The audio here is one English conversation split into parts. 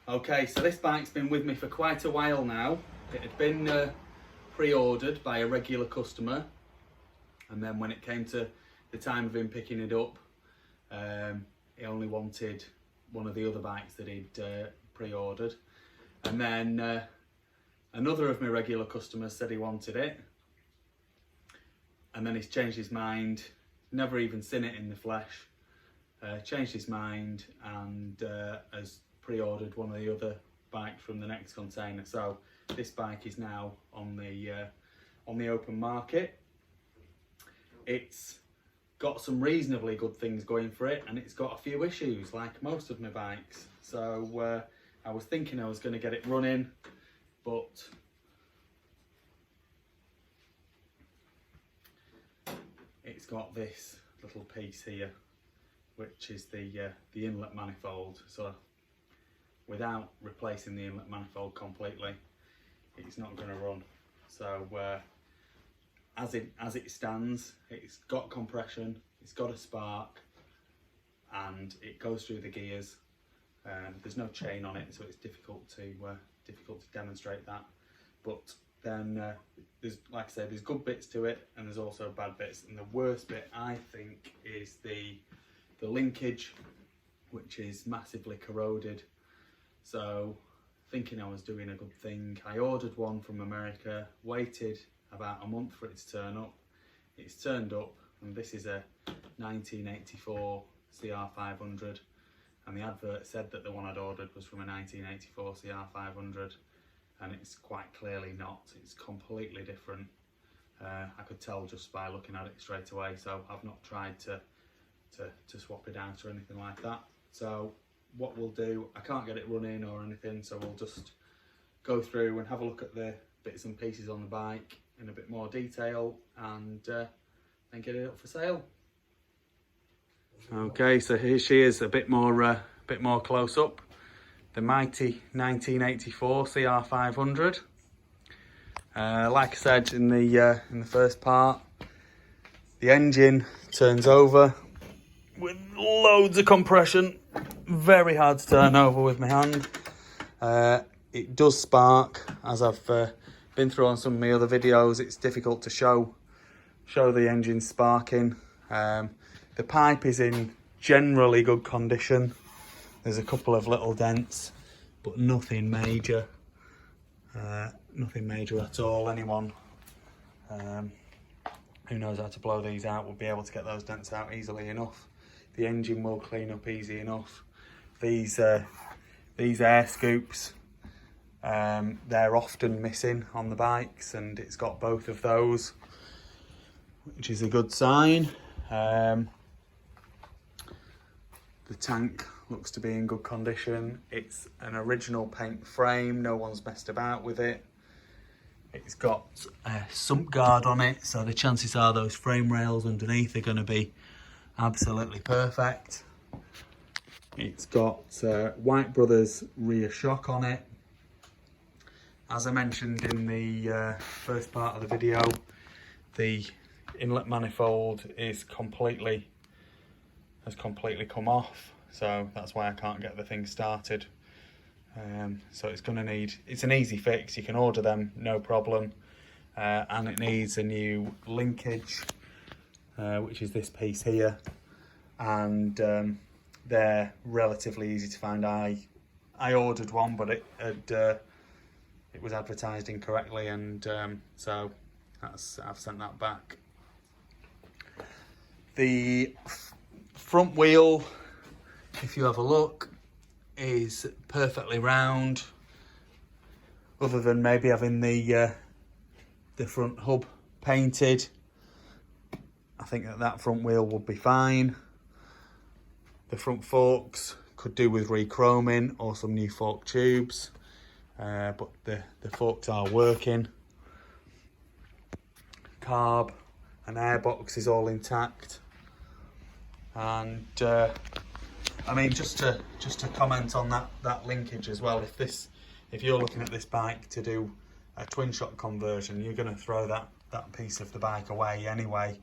Okay, so this bike's been with me for quite a while now. It had been pre-ordered by a regular customer, and then when it came to the time of him picking it up, he only wanted one of the other bikes that he'd pre-ordered, and then another of my regular customers said he wanted it, and then he's changed his mind, never even seen it in the flesh, changed his mind and has pre-ordered one of the other bikes from the next container. So this bike is now on the open market. It's got some reasonably good things going for it, and it's got a few issues like most of my bikes. So I was thinking I was going to get it running, but it's got this little piece here, which is the inlet manifold. So without replacing the inlet manifold completely, it's not going to run. So as it stands, it's got compression, it's got a spark, and it goes through the gears. There's no chain on it, so it's difficult to demonstrate that. But then there's, like I say, there's good bits to it, and there's also bad bits. And the worst bit, I think, is the linkage, which is massively corroded. So, thinking I was doing a good thing, I ordered one from America, waited about a month for it to turn up. It's turned up, and this is a 1984 CR500, and the advert said that the one I'd ordered was from a 1984 CR500, and it's quite clearly not. It's completely different. I could tell just by looking at it straight away, so I've not tried to swap it out or anything like that. So what we'll do, I can't get it running or anything, so we'll just go through and have a look at the bits and pieces on the bike in a bit more detail, and then get it up for sale. Okay, so here she is, a bit more close up. The mighty 1984 CR500. Like I said in the first part, the engine turns over with loads of compression, very hard to turn over with my hand. It does spark, as I've been through on some of my other videos. It's difficult to show the engine sparking. The pipe is in generally good condition. There's a couple of little dents, but nothing major. Nothing major at all. Anyone who knows how to blow these out will be able to get those dents out easily enough. The engine will clean up easy enough. These air scoops, they're often missing on the bikes, and it's got both of those, which is a good sign. The tank looks to be in good condition. It's an original paint frame, no one's messed about with it. It's got a sump guard on it, so the chances are those frame rails underneath are going to be absolutely perfect. It's got White Brothers rear shock on it. As I mentioned in the first part of the video, the inlet manifold has completely come off, so that's why I can't get the thing started. So it's an easy fix. You can order them, no problem. And it needs a new linkage, which is this piece here, and they're relatively easy to find. I ordered one, but it was advertised incorrectly, and so I've sent that back. The front wheel, if you have a look, is perfectly round, other than maybe having the front hub painted. I think that front wheel would be fine. The front forks could do with re-chroming or some new fork tubes, but the forks are working. Carb and airbox is all intact, and I mean, just to comment on that linkage as well. If you're looking at this bike to do a twin shock conversion, you're going to throw that piece of the bike away anyway.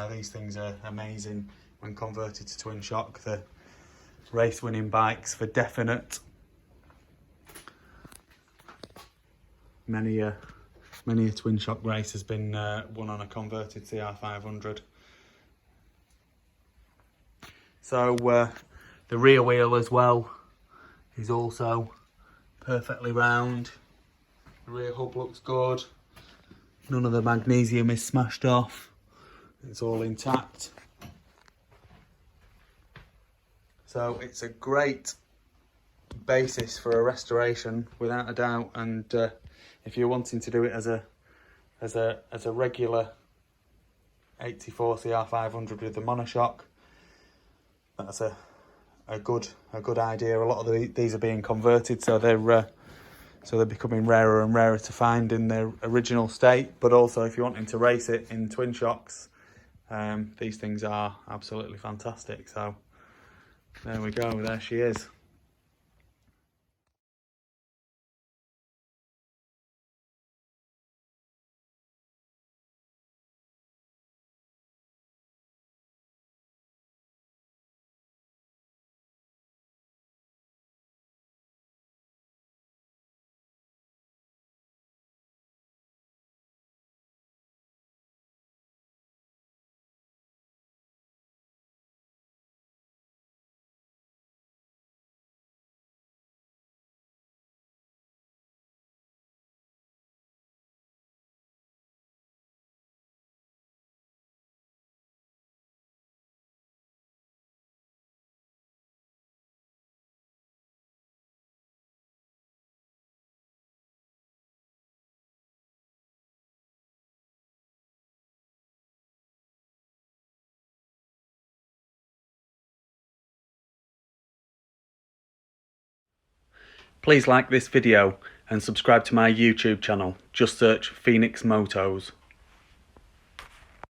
These things are amazing when converted to twin shock. The race winning bikes for definite. many a twin shock race has been won on a converted CR500. So the rear wheel as well is also perfectly round. The rear hub looks good. None of the magnesium is smashed off. It's all intact. So it's a great basis for a restoration without a doubt. And if you're wanting to do it as a regular 84 CR500 with the monoshock, that's a good idea. A lot of these are being converted, so they're becoming rarer and rarer to find in their original state. But also, if you're wanting to race it in twin shocks, these things are absolutely fantastic. So there we go, there she is. Please like this video and subscribe to my YouTube channel. Just search Phoenix Motos.